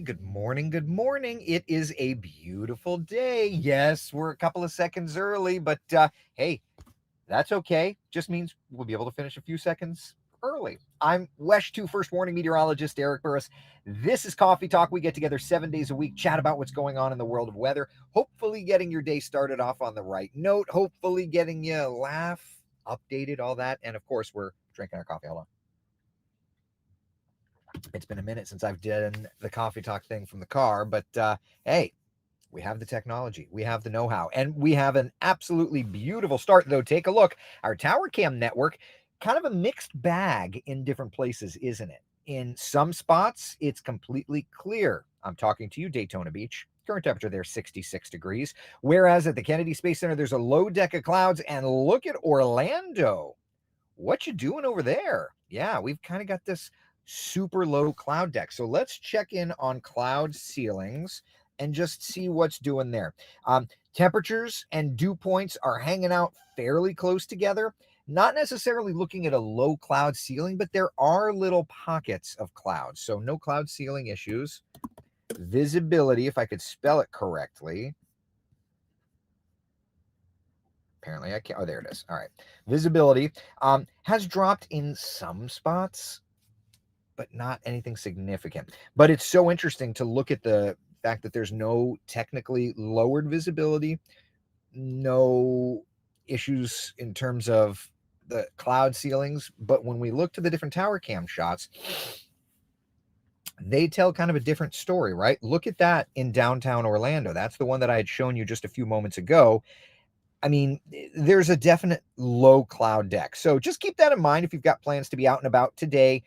Good morning. Good morning. It is a beautiful day. Yes, we're a couple of seconds early, but hey, that's okay. Just means we'll be able to finish a few seconds early. I'm WESH 2 First Warning Meteorologist Eric Burris. This is Coffee Talk. We get together 7 days a week, chat about what's going on in the world of weather, hopefully getting your day started off on the right note, hopefully getting you a laugh, updated, all that. And of course, we're drinking our coffee. Hold on. It's been a minute since I've done the Coffee Talk thing from the car, but hey, we have the technology, we have the know-how, and we have an absolutely beautiful start. Though, take a look. Our tower cam network, kind of a mixed bag in different places, isn't it? In some spots, it's completely clear. I'm talking to you, Daytona Beach. Current temperature there, 66 degrees. Whereas at the Kennedy Space Center, there's a low deck of clouds. And look at Orlando. What you doing over there? Yeah, we've kind of got this super low cloud deck. So let's check in on cloud ceilings and just see what's doing there. Temperatures and dew points are hanging out fairly close together. Not necessarily looking at a low cloud ceiling, but there are little pockets of clouds. So no cloud ceiling issues. Visibility, if I could spell it correctly. Apparently I can't. Oh, there it is. All right. Visibility has dropped in some spots, but not anything significant. But it's so interesting to look at the fact that there's no technically lowered visibility, no issues in terms of the cloud ceilings. But when we look to the different tower cam shots, they tell kind of a different story, right? Look at that in downtown Orlando. That's the one that I had shown you just a few moments ago. I mean, there's a definite low cloud deck. So just keep that in mind if you've got plans to be out and about today.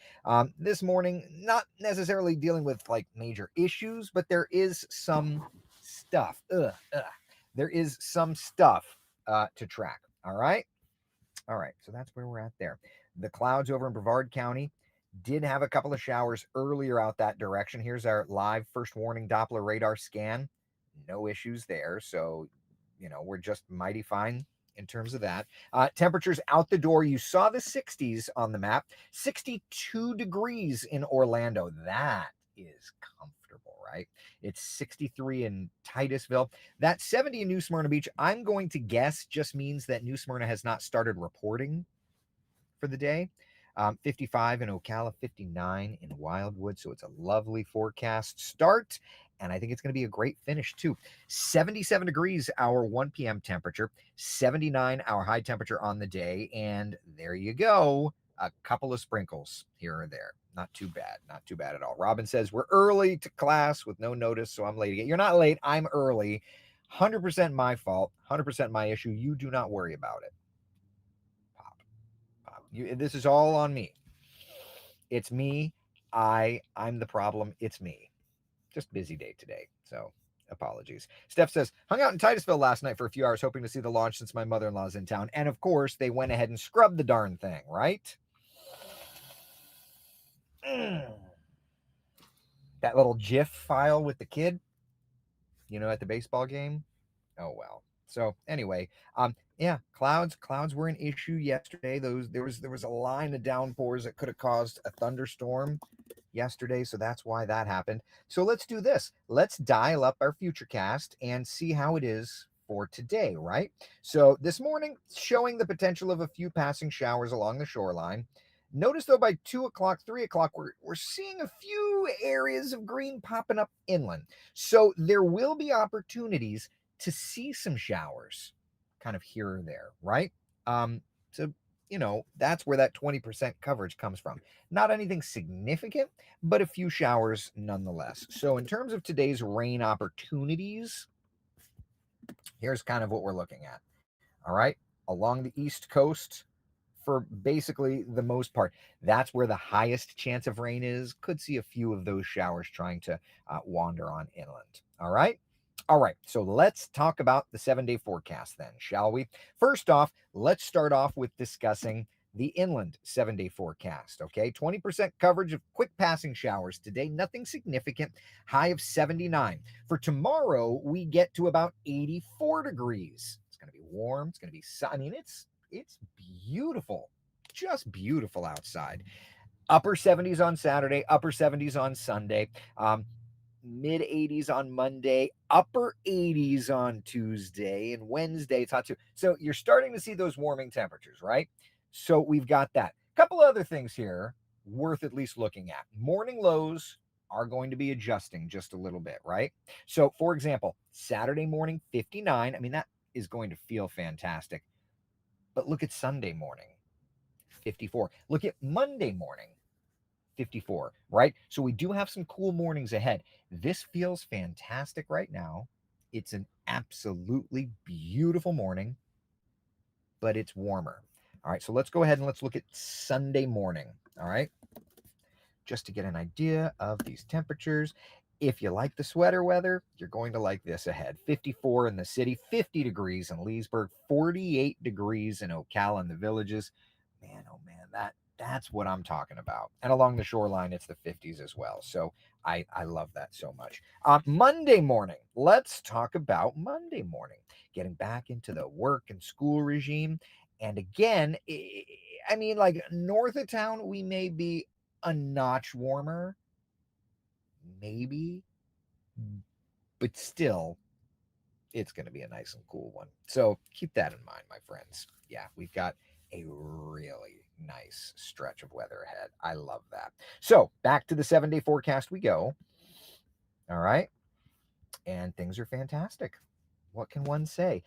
This morning, not necessarily dealing with like major issues, but there is some stuff. There is some stuff to track. All right. All right. So that's where we're at there. The clouds over in Brevard County did have a couple of showers earlier out that direction. Here's our live first warning Doppler radar scan. No issues there. So we're just mighty fine in terms of that. Temperatures out the door. You saw the 60s on the map. 62 degrees in Orlando. That is comfortable, right? It's 63 in Titusville. That 70 in New Smyrna Beach, I'm going to guess just means that New Smyrna has not started reporting for the day. 55 in Ocala, 59 in Wildwood. So it's a lovely forecast start. And I think it's going to be a great finish, too. 77 degrees our 1 p.m. temperature, 79 our high temperature on the day. And there you go. A couple of sprinkles here or there. Not too bad. Not too bad at all. Robin says, we're early to class with no notice, so I'm late again. You're not late. I'm early. 100% my fault. 100% my issue. You do not worry about it. This is all on me. It's me. I'm the problem. It's me. Just busy day today. So apologies. Steph says, hung out in Titusville last night for a few hours, hoping to see the launch since my mother-in-law's in town. And of course, they went ahead and scrubbed the darn thing, right? That little GIF file with the kid, at the baseball game. Oh well. So anyway, yeah, clouds were an issue yesterday. There was a line of downpours that could have caused a thunderstorm yesterday, so that's why that happened. So let's do this. Let's dial up our Futurecast and see how it is for today, right? So this morning, showing the potential of a few passing showers along the shoreline. Notice though, by 2 o'clock, 3 o'clock, we're seeing a few areas of green popping up inland. So there will be opportunities to see some showers kind of here or there, right? So, that's where that 20% coverage comes from. Not anything significant, but a few showers nonetheless. So, in terms of today's rain opportunities, here's kind of what we're looking at. All right. Along the East Coast, for basically the most part. That's where the highest chance of rain is. Could see a few of those showers trying to wander on inland. All right. All right. So let's talk about the 7-day forecast then, shall we? First off, let's start off with discussing the inland 7-day forecast. Okay. 20% coverage of quick passing showers today. Nothing significant. High of 79. For tomorrow, we get to about 84 degrees. It's going to be warm. It's going to be I mean, it's beautiful, just beautiful outside. Upper 70s on Saturday, upper 70s on Sunday. mid 80s on Monday, upper 80s on Tuesday, and Wednesday it's hot too. So you're starting to see those warming temperatures, right? So we've got that. A couple other things here worth at least looking at. Morning lows are going to be adjusting just a little bit, right? So, for example, Saturday morning, 59. I mean, that is going to feel fantastic. But look at Sunday morning, 54. Look at Monday morning, 54, right? So we do have some cool mornings ahead. This feels fantastic right now. It's an absolutely beautiful morning, but it's warmer. All right, so let's go ahead and let's look at Sunday morning. All right, just to get an idea of these temperatures. If you like the sweater weather, you're going to like this ahead. 54 in the city, 50 degrees in Leesburg, 48 degrees in Ocala and the Villages. Man, oh man, that's what I'm talking about. And along the shoreline, it's the 50s as well. So I love that so much. Monday morning, let's talk about Monday morning. Getting back into the work and school regime. And again, I mean, like north of town, we may be a notch warmer, maybe, but still, it's going to be a nice and cool one. So keep that in mind, my friends. Yeah, we've got a really nice stretch of weather ahead. I love that. So back to the 7-day forecast we go. All right. And things are fantastic. What can one say?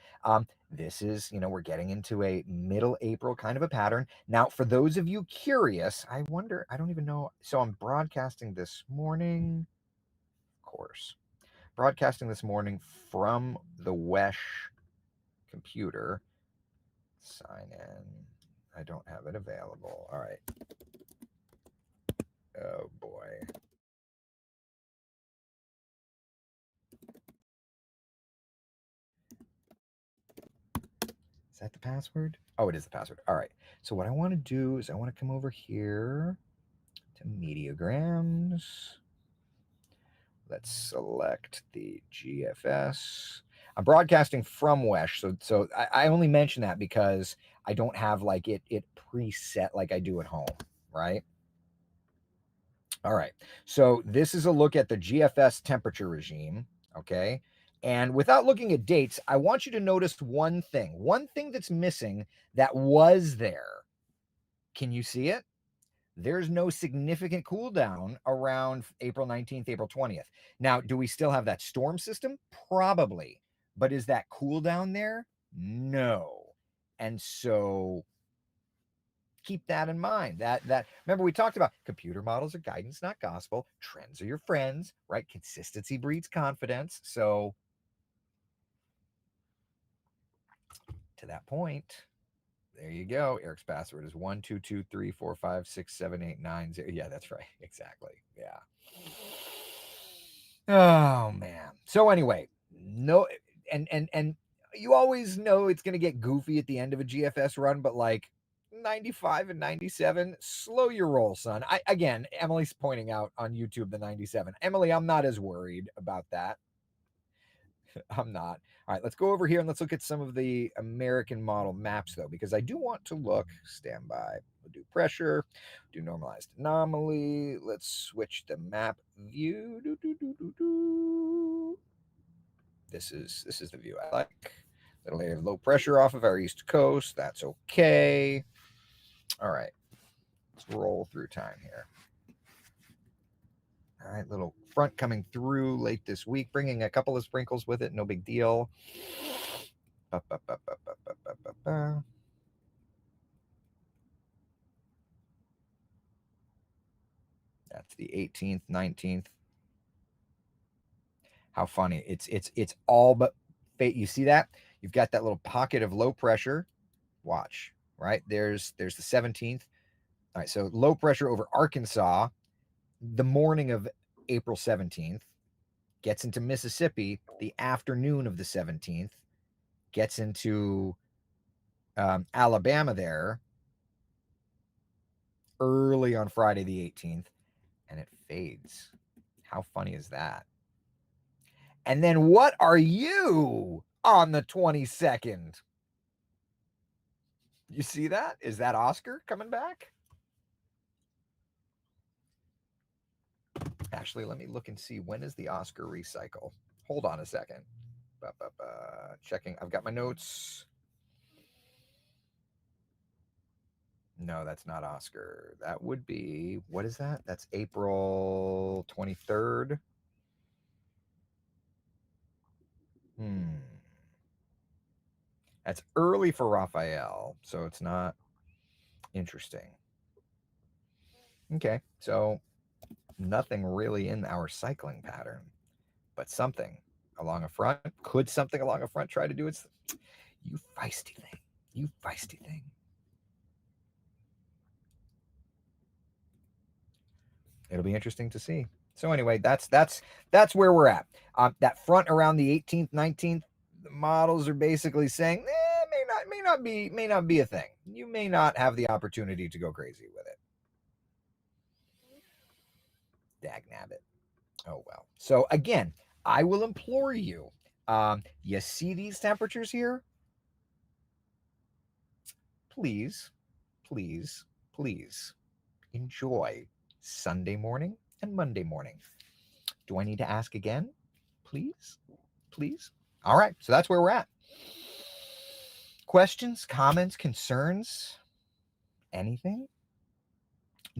This is, we're getting into a middle April kind of a pattern. Now, for those of you curious, I wonder, I don't even know. So I'm broadcasting this morning, of course, broadcasting this morning from the WESH computer. Sign in. I don't have it available. All right. Oh boy. Is that the password? Oh, it is the password. All right. So what I want to do is I want to come over here to Mediagrams. Let's select the GFS. I'm broadcasting from WESH, so I only mention that because I don't have like it preset like I do at home, right? All right. So this is a look at the GFS temperature regime, okay? And without looking at dates, I want you to notice one thing that's missing that was there. Can you see it? There's no significant cool down around April 19th, April 20th. Now, do we still have that storm system? Probably. But is that cool down there? No. And so keep that in mind. That remember we talked about computer models are guidance, not gospel. Trends are your friends, right? Consistency breeds confidence. So to that point, there you go. Eric's password is 12234567890. Yeah, that's right. Exactly. Yeah. Oh man. So anyway, no, and you always know it's gonna get goofy at the end of a GFS run, but like 95 and 97, slow your roll, son. Again, Emily's pointing out on YouTube the 97. Emily, I'm not as worried about that. I'm not. All right, let's go over here and let's look at some of the American model maps, though, because I do want to look. Stand by. We'll do pressure, do normalized anomaly. Let's switch the map view. This is the view I like. Little area of low pressure off of our east coast. That's okay. All right, let's roll through time here. All right, little front coming through late this week, bringing a couple of sprinkles with it. No big deal. Ba, ba, ba, ba, ba, ba, ba, ba, ba. That's the 18th, 19th. How funny. It's all but fate. You see that? You've got that little pocket of low pressure. Watch, right? There's the 17th. All right, so low pressure over Arkansas the morning of April 17th, gets into Mississippi the afternoon of the 17th, gets into Alabama there early on Friday the 18th, and it fades. How funny is that? And then what are you on the 22nd? You see that? Is that Oscar coming back? Actually, let me look and see, when is the Oscar recycle? Hold on a second. Checking. I've got my notes. No, that's not Oscar. That would be, what is that? That's April 23rd. That's early for Raphael, so it's not interesting. Okay, so nothing really in our cycling pattern, but something along a front. Could something along a front try to do its? You feisty thing. You feisty thing. It'll be interesting to see. So anyway, that's where we're at. That front around the 18th, 19th, the models are basically saying, may not be a thing. You may not have the opportunity to go crazy with it. Dag nabbit. Oh well. So again, I will implore you. You see these temperatures here? Please, please, please enjoy Sunday morning and Monday morning. Do I need to ask again? Please, please. All right. So that's where we're at. Questions, comments, concerns, anything?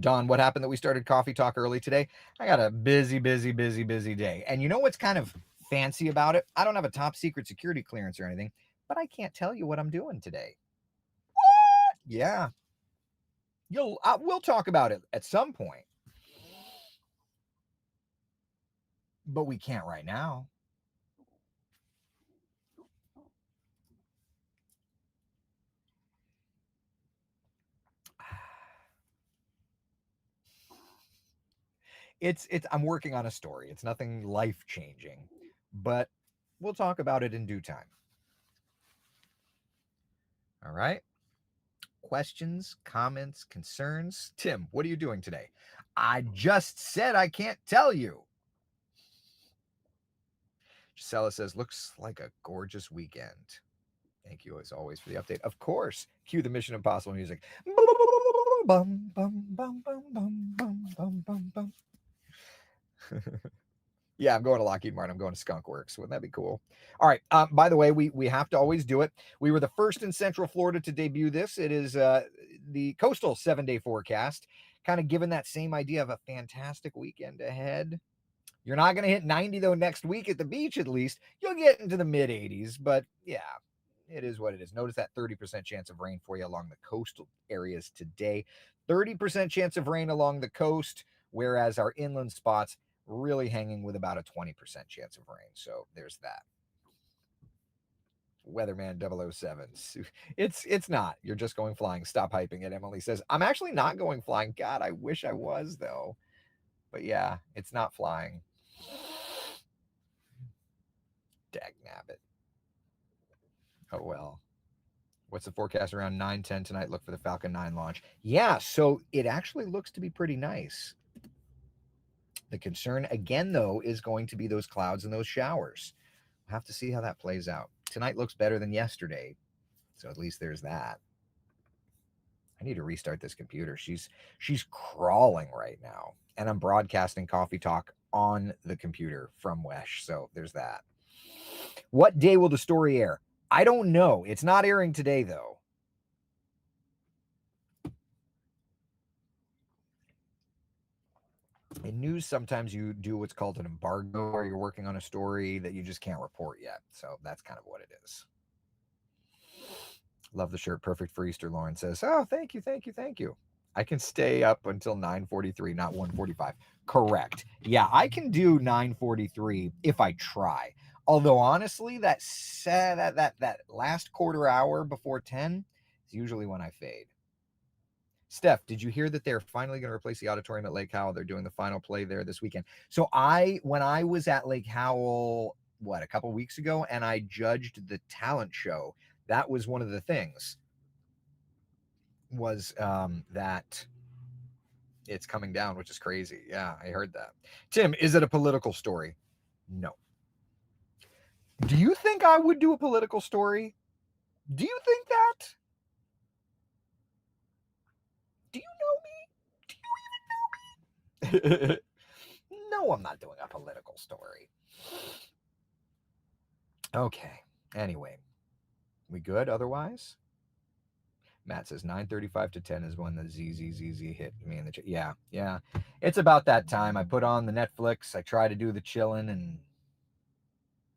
Don, what happened that we started coffee talk early today? I got a busy day. And you know what's kind of fancy about it? I don't have a top secret security clearance or anything, but I can't tell you what I'm doing today. What? Yeah. We'll talk about it at some point. But we can't right now. It's I'm working on a story. It's nothing life-changing, but we'll talk about it in due time. All right. Questions, comments, concerns? Tim, what are you doing today? I just said I can't tell you. Gisela says, looks like a gorgeous weekend. Thank you as always for the update. Of course. Cue the Mission Impossible music. Bum, bum, bum, bum, bum, bum, bum, bum, bum. Yeah, I'm going to Lockheed Martin. I'm going to Skunk Works. Wouldn't that be cool? All right. By the way, we have to always do it. We were the first in Central Florida to debut this. It is the coastal 7-day forecast, kind of given that same idea of a fantastic weekend ahead. You're not going to hit 90, though, next week at the beach, at least. You'll get into the mid 80s, but yeah, it is what it is. Notice that 30% chance of rain for you along the coastal areas today. 30% chance of rain along the coast, whereas our inland spots really hanging with about a 20% chance of rain. So there's that. Weatherman 007. It's not. You're just going flying. Stop hyping it. Emily says, I'm actually not going flying. God, I wish I was, though. But yeah, it's not flying. Dag nabbit. Oh, well. What's the forecast around 9:10 tonight? Look for the Falcon 9 launch. Yeah, so it actually looks to be pretty nice. The concern, again, though, is going to be those clouds and those showers. We'll have to see how that plays out. Tonight looks better than yesterday, so at least there's that. I need to restart this computer. She's crawling right now, and I'm broadcasting Coffee Talk on the computer from Wesh, so there's that. What day will the story air? I don't know. It's not airing today, though. In news, sometimes you do what's called an embargo, or you're working on a story that you just can't report yet. So that's kind of what it is. Love the shirt. Perfect for Easter. Lauren says, oh, thank you. I can stay up until 9:43, not 1:45. Correct. Yeah, I can do 9:43 if I try. Although honestly, that last quarter hour before 10 is usually when I fade. Steph, did you hear that they're finally going to replace the auditorium at Lake Howell? They're doing the final play there this weekend. So when I was at Lake Howell, a couple weeks ago, and I judged the talent show, that was one of the things, was that it's coming down, which is crazy. Yeah, I heard that. Tim, is it a political story? No. Do you think I would do a political story? Do you think that? Do you know me? Do you even know me? No, I'm not doing a political story. Okay. Anyway, we good otherwise? Matt says 9:35 to 10 is when the ZZZZ hit me in the yeah, yeah. It's about that time. I put on the Netflix. I try to do the chilling, and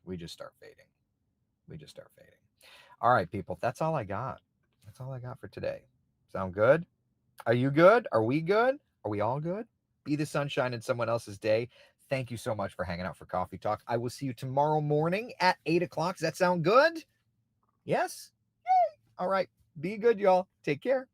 we just start fading. We just start fading. All right, people. That's all I got. That's all I got for today. Sound good? Are you good? Are we good? Are we all good? Be the sunshine in someone else's day. Thank you so much for hanging out for Coffee Talk. I will see you tomorrow morning at 8 o'clock. Does that sound good? Yes? Yay! All right. Be good, y'all. Take care.